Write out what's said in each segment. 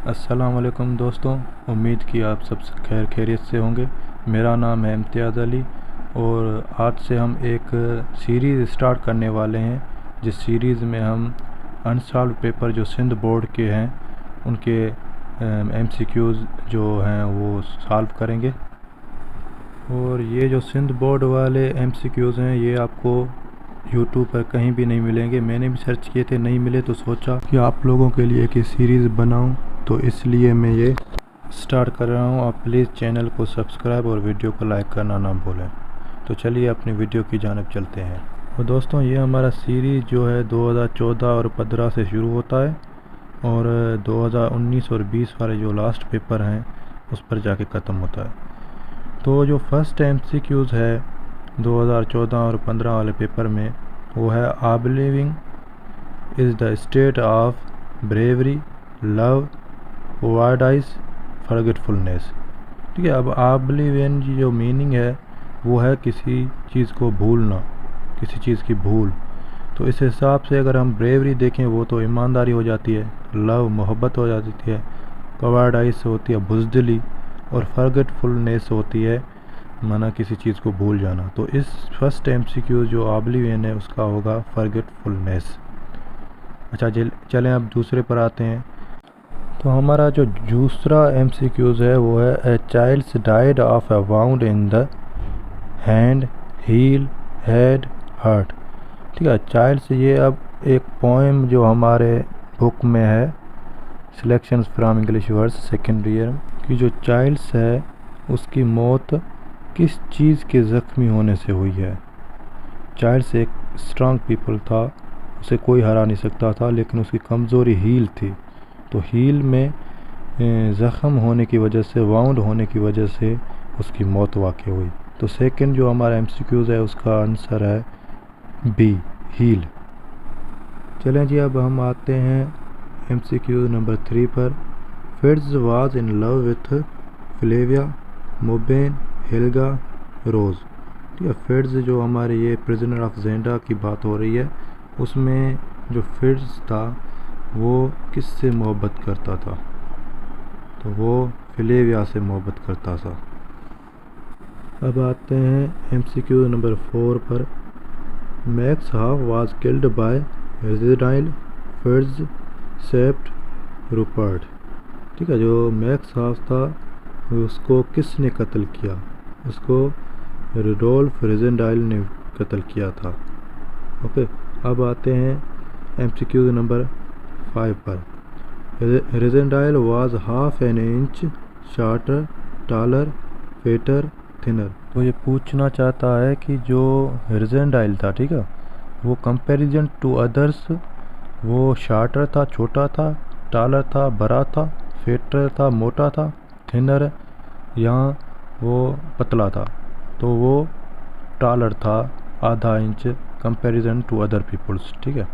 अस्सलाम वालेकुम दोस्तों, उम्मीद कि आप सब खैर खैरियत से होंगे। मेरा नाम है इम्तियाज़ अली और आज से हम एक सीरीज़ स्टार्ट करने वाले हैं, जिस सीरीज़ में हम अनसॉल्व पेपर जो सिंध बोर्ड के हैं उनके एमसीक्यूज़ जो हैं वो सॉल्व करेंगे। और ये जो सिंध बोर्ड वाले एमसीक्यूज़ हैं ये आपको यूट्यूब पर कहीं भी नहीं मिलेंगे। मैंने भी सर्च किए थे, नहीं मिले, तो सोचा कि आप लोगों के लिए एक सीरीज़ बनाऊं, तो इसलिए मैं ये स्टार्ट कर रहा हूं। आप प्लीज़ चैनल को सब्सक्राइब और वीडियो को लाइक करना ना भूलें। तो चलिए अपनी वीडियो की जानिब चलते हैं। और दोस्तों, ये हमारा सीरीज़ जो है 2014 और 15 से शुरू होता है और 2019 और 20 वाले जो लास्ट पेपर हैं उस पर जाके ख़त्म होता है। तो जो फर्स्ट एमसीक्यूज़ है 2014 और 15 वाले पेपर में वो है oblivion is the state of bravery, love, वार्डाइस, फॉरगेटफुलनेस। ठीक है, अब ऑब्लिवियन की जो मीनिंग है वो है किसी चीज़ को भूलना, किसी चीज़ की भूल। तो इस हिसाब से अगर हम ब्रेवरी देखें वो तो ईमानदारी हो जाती है, लव मोहब्बत हो जाती है, कवार्डाइस होती है बुज़दिली, और फॉरगेटफुलनेस होती है माना किसी चीज़ को भूल जाना। तो इस फर्स्ट एमसीक्यू जो ऑब्लिवियन है उसका होगा फॉरगेटफुलनेस। अच्छा, चलें अब दूसरे पर आते हैं। तो हमारा जो दूसरा एमसीक्यूज़ है वो है a child's died of a wound in the hand, heel, head, heart. ठीक है, चाइल्ड्स ये अब एक पोएम जो हमारे बुक में है selections from English words second year की, जो चाइल्ड्स है उसकी मौत किस चीज़ के ज़ख्मी होने से हुई है। चाइल्ड्स एक स्ट्रांग पीपल था, उसे कोई हरा नहीं सकता था, लेकिन उसकी कमज़ोरी हील थी। तो हील में ज़ख़म होने की वजह से, वाउंड होने की वजह से उसकी मौत वाक़ हुई। तो सेकंड जो हमारा एमसीक्यूज़ है उसका आंसर है बी, हील। चलें जी, अब हम आते हैं एमसीक्यू नंबर 3 पर। Fitz was in love with Flavia, मोबेन, हेल्गा, रोज़। ठीक है, फिट्ज जो हमारे ये प्रिजनर ऑफ जेंडा की बात हो रही है, उसमें जो फिट्ज था वो किससे मोहब्बत करता था, तो वो फ्लेविया से मोहब्बत करता था। अब आते हैं एमसीक्यू नंबर 4 पर। Max Half was killed by रेजिडाइल, फिट्ज, सेप्ट, रूपर्ट। ठीक है, जो मैक्स हाफ था उसको किसने कत्ल किया, उसको रुडोल्फ रेजेंडाइल ने कत्ल किया था। ओके, अब आते हैं एमसीक्यू नंबर 5 पर। रेजेंडाइल was half an inch shorter, taller, fatter, thinner. तो ये पूछना चाहता है कि जो रेजेंडाइल था, ठीक है, वो कंपैरिजन टू अदर्स वो शॉर्टर था, छोटा था, टालर था, बड़ा था, फेटर था, मोटा था, थिनर यहाँ वो पतला था। तो वो टालर था, आधा inch comparison to other peoples. ठीक है,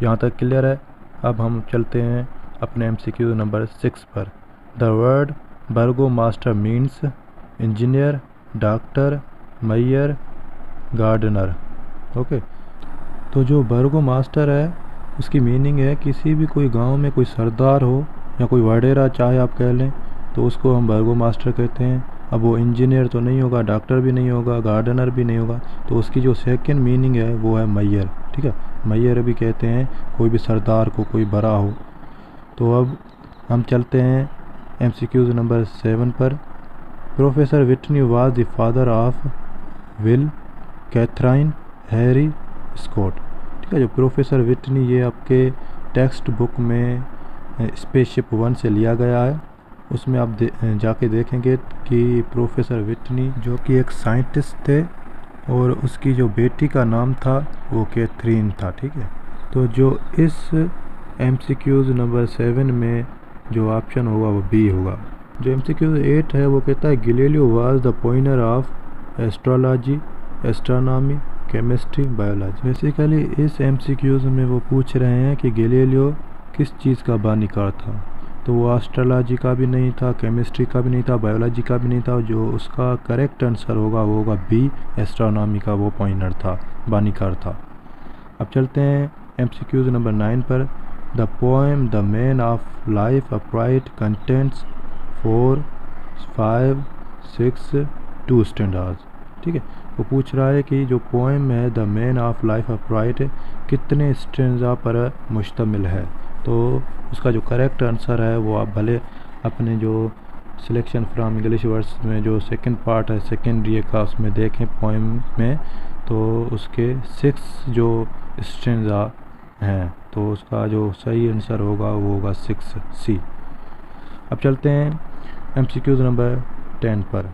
यहाँ तक क्लियर है। अब हम चलते हैं अपने एमसीक्यू नंबर 6 पर। The word burgomaster means engineer, doctor, mayor, gardener. Okay, तो जो बर्गो मास्टर है उसकी मीनिंग है किसी भी कोई गांव में कोई सरदार हो या कोई वडेरा चाहे आप कह लें, तो उसको हम बर्गो मास्टर कहते हैं। अब वो इंजीनियर तो नहीं होगा, डॉक्टर भी नहीं होगा, गार्डनर भी नहीं होगा, तो उसकी जो सेकंड मीनिंग है वो है मैयर। ठीक है, मैयर भी कहते हैं कोई भी सरदार को, कोई बड़ा हो। तो अब हम चलते हैं एमसीक्यूज़ नंबर 7 पर। Professor Whitney was the father of Will, Catherine, Harry, Scott. ठीक है, जो प्रोफेसर विटनी ये आपके टेक्स्ट बुक में स्पेसशिप 1 से लिया गया है। उसमें आप जाके देखेंगे कि प्रोफेसर विटनी जो कि एक साइंटिस्ट थे और उसकी जो बेटी का नाम था वो कैथरीन था। ठीक है, तो जो इस एमसीक्यूज़ नंबर 7 में जो ऑप्शन होगा वो बी होगा। जो एमसीक्यूज़ 8 है वो कहता है Galileo was the pioneer of astrology, astronomy, chemistry, biology. Basically इस एमसीक्यूज़ में वो पूछ रहे हैं कि गैलीलियो किस चीज़ का बानीकार था। तो वो एस्ट्रोलॉजी का भी नहीं था, केमिस्ट्री का भी नहीं था, बायोलॉजी का भी नहीं था। जो उसका करेक्ट आंसर होगा वो होगा बी, एस्ट्रोनॉमी का वो पॉइनर था, बानीकार था। अब चलते हैं एमसीक्यूज़ नंबर 9 पर। The poem the man of life upright contents 4, 5, 6, 2 स्टैंडार्स। ठीक है, वो पूछ रहा है कि जो पोएम है the man of life upright कितने स्टैंडा पर मुश्तमिल है। तो उसका जो करेक्ट आंसर है वो आप भले अपने जो सिलेक्शन फ्रॉम इंग्लिश वर्ड्स में जो सेकंड पार्ट है सेकेंड ईयर का उसमें देखें पोएम में, तो उसके 6 जो स्टैंडा हैं, तो उसका जो सही आंसर होगा वो होगा 6C। अब चलते हैं MCQ नंबर 10 पर।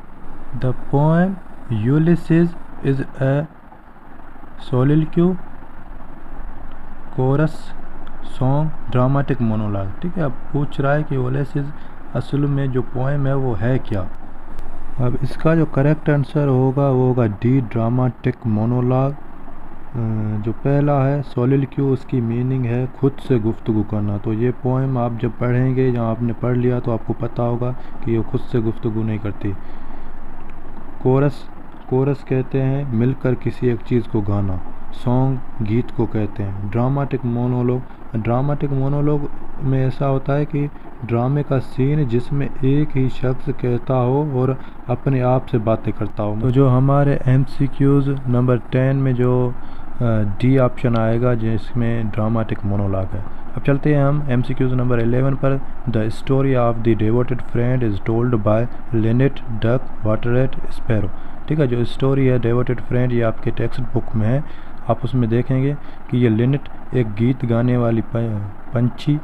The poem Ulysses is a soliloquy, chorus, song, dramatic monologue. ठीक है, अब पूछ रहा है कि यूलिसिस असल में जो पोएम है वो है क्या। अब इसका जो करेक्ट आंसर होगा वो होगा डी, ड्रामेटिक मोनोलॉग। जो पहला है सोलिलोक्यू, उसकी मीनिंग है खुद से गुफ्तगू करना। तो ये पोएम आप जब पढ़ेंगे या आपने पढ़ लिया तो आपको पता होगा कि ये खुद से गुफ्तगू नहीं करती। कोरस, कोरस कहते हैं मिलकर किसी एक चीज़ को गाना। सॉन्ग गीत को कहते हैं। ड्रामेटिक मोनोलॉग, ड्रामेटिक मोनोलॉग में ऐसा होता है कि ड्रामे का सीन जिसमें एक ही शख्स कहता हो और अपने आप से बातें करता हो। तो जो हमारे MCQs नंबर 10 में जो डी ऑप्शन आएगा जिसमें ड्रामेटिक मोनोलॉग है। अब चलते हैं हम MCQs नंबर 11 पर। The story of the devoted friend is told by linnet, duck, water rat, sparrow. ठीक है, जो स्टोरी है डिवोटेड फ्रेंड ये आपके टेक्स्ट बुक में है। आप उसमें देखेंगे कि ये लिनेट एक गीत गाने वाली पंछी,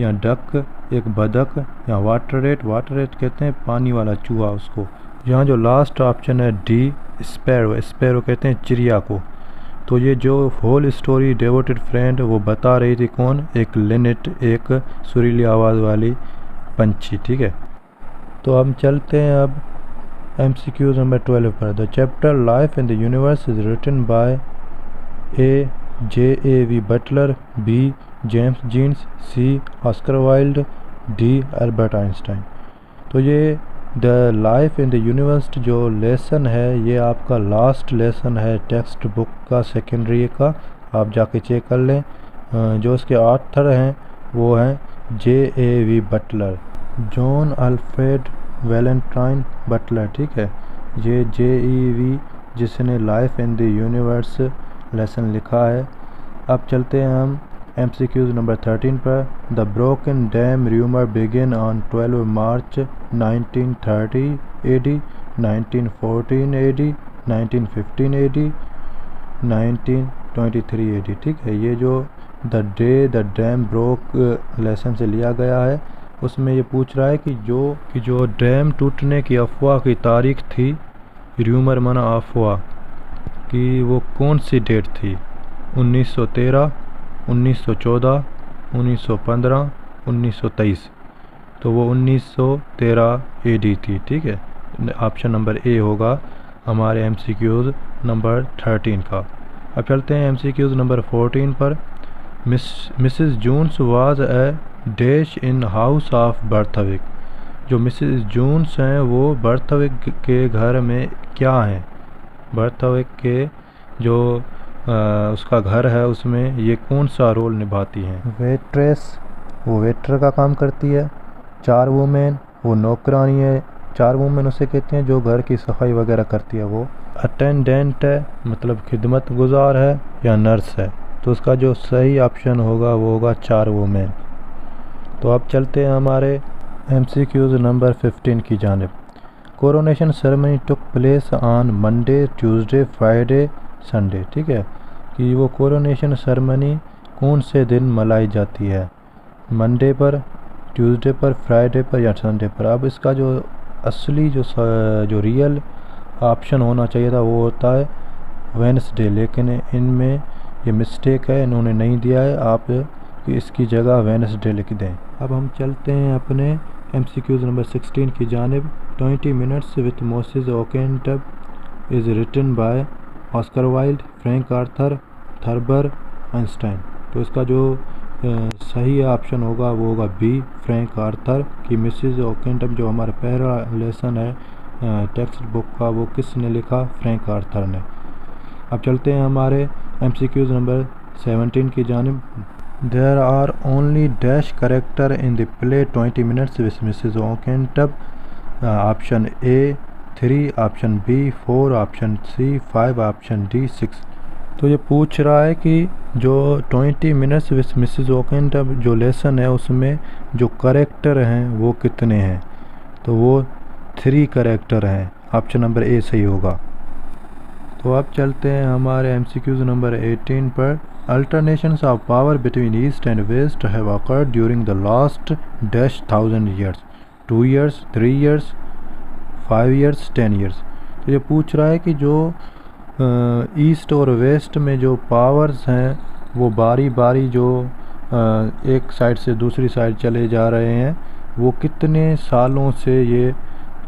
या डक एक बदक, या वाटररैट, वाटररैट कहते हैं पानी वाला चूहा उसको। यहाँ जो लास्ट ऑप्शन है डी, स्पैरो, स्पैरो कहते हैं चिड़िया को। तो ये जो होल स्टोरी डिवोटेड फ्रेंड वो बता रही थी कौन, एक लिनेट, एक सुरीली आवाज़ वाली पंछी। ठीक है, तो हम चलते हैं अब MCQ नंबर 12 पर। The chapter life in the universe is written by A. J.A.V. Butler, B. James Jeans, C. Oscar Wilde, D. Albert Einstein. तो ये the life in the universe जो लेसन है ये आपका लास्ट लेसन है text book का secondary का, आप जाके चेक कर लें। जो इसके ऑथर हैं वो हैं J.A.V. Butler, John Alfred Valentine Butler. ठीक है, ये J.E.V. जिसने life in the universe lesson लिखा है। अब चलते हैं हम MCQs नंबर 13 पर। The broken dam rumour begin on 12 March 1930 AD, 1914 AD, 1915 AD, 1923 AD। ठीक है, ये जो the day the dam broke lesson से लिया गया है उसमें ये पूछ रहा है कि जो डैम टूटने की अफवाह की तारीख थी, रूमर माना अफवाह, कि वो कौन सी डेट थी, 1913, 1914, 1915, 1923। तो वो 1913 AD थी। ठीक है, ऑप्शन नंबर ए होगा हमारे MCQs नंबर 13 का। अब चलते हैं MCQs नंबर 14 पर। Mrs Jones was a dash in house of Borthwick. जो मिसेस जून्स हैं वो बर्थविक के घर में क्या हैं, बर्थविक के जो उसका घर है उसमें ये कौन सा रोल निभाती हैं। वेट्रेस, वो वेटर का काम करती है। 4 वुमेन, वो नौकरानी है। 4 वुमेन उसे कहते हैं जो घर की सफाई वगैरह करती है वो। अटेंडेंट है, मतलब खिदमत गुजार है, या नर्स है। तो उसका जो सही ऑप्शन होगा वो होगा 4 वुमेन। तो अब चलते हैं हमारे MCQs नंबर 15 की जानिब। Coronation ceremony took place on Monday, Tuesday, Friday, Sunday. ठीक है, कि वो कोरोनेशन सेरेमनी कौन से दिन मनाई जाती है, मंडे पर, ट्यूसडे पर, फ्राइडे पर, या संडे पर। अब इसका जो असली जो रियल ऑप्शन होना चाहिए था वो होता है वेडनेसडे, लेकिन इनमें ये मिस्टेक है, इन्होंने नहीं दिया है। आप इसकी जगह वेडनेसडे लिख दें। अब हम चलते हैं अपने MCQs नंबर 16 की जानिब। 20 minutes with Mrs Oakentubb is written by Oscar Wilde, Frank Arthur, Thurber, Einstein. तो इसका जो सही ऑप्शन होगा वो होगा बी, फ्रैंक आर्थर। कि मिसेस ओकेंटब जो हमारा पहला लेसन है टेक्स्ट बुक का वो किसने लिखा, फ्रैंक आर्थर ने। अब चलते हैं हमारे MCQs नंबर 17 की जानिब। There are only dash character in the play 20 minutes with Mrs Oakentubb. Option A 3, option B 4, option C 5, option D 6। तो ये पूछ रहा है कि जो 20 मिनट्स विथ मिसेस ओकेंटब जो लेसन है उसमें जो करेक्टर हैं वो कितने हैं। तो वो 3 करेक्टर हैं। ऑप्शन नंबर ए सही होगा। तो अब चलते हैं हमारे MCQs नंबर 18 पर। Alternations of power between east and west have occurred during the last dash 1000 years. 2 years, 3 years, 5 years, 10 years. तो ये पूछ रहा है कि जो ईस्ट और वेस्ट में जो पावर्स हैं वो बारी बारी जो एक साइड से दूसरी साइड चले जा रहे हैं, वो कितने सालों से ये,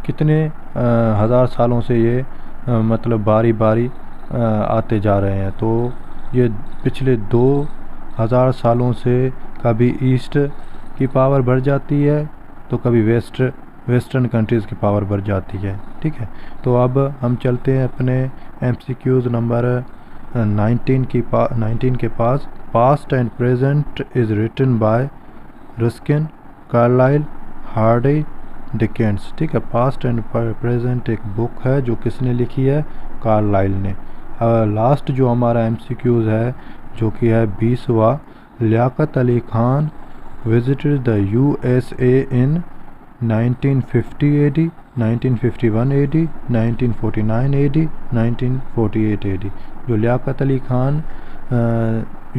कितने हज़ार सालों से ये मतलब बारी बारी आते जा रहे हैं। तो ये पिछले 2000 सालों से कभी ईस्ट की पावर बढ़ जाती है तो कभी वेस्टर्न कंट्रीज़ की पावर बढ़ जाती है। ठीक है, तो अब हम चलते हैं अपने MCQs नंबर 19 के पास। Past and present is written by Ruskin, Carlyle, Hardy, Dickens. ठीक है, पास्ट एंड प्रेजेंट एक बुक है जो किसने लिखी है, कार्लाइल ने। लास्ट जो हमारा MCQs है जो कि है 20वां, Liaquat Ali Khan visited the USA in 1950 AD, 1951 AD, 1949 AD, 1948 AD। जो लियाकत अली खान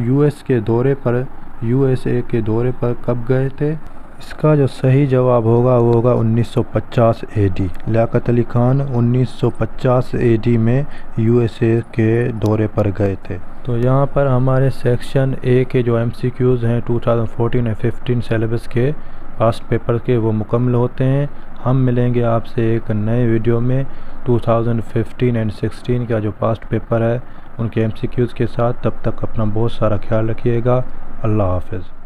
USA के दौरे पर कब गए थे। इसका जो सही जवाब होगा वो होगा 1950 AD। लियाकत अली खान 1950 AD में USA के दौरे पर गए थे। तो यहाँ पर हमारे सेक्शन ए के जो MCQs हैं 2014 और 15 सिलेबस के पास्ट पेपर के वो मुकम्मल होते हैं। हम मिलेंगे आपसे एक नए वीडियो में 2015 एंड 16 का जो पास्ट पेपर है उनके MCQs के साथ। तब तक अपना बहुत सारा ख्याल रखिएगा। अल्लाह हाफ़िज़।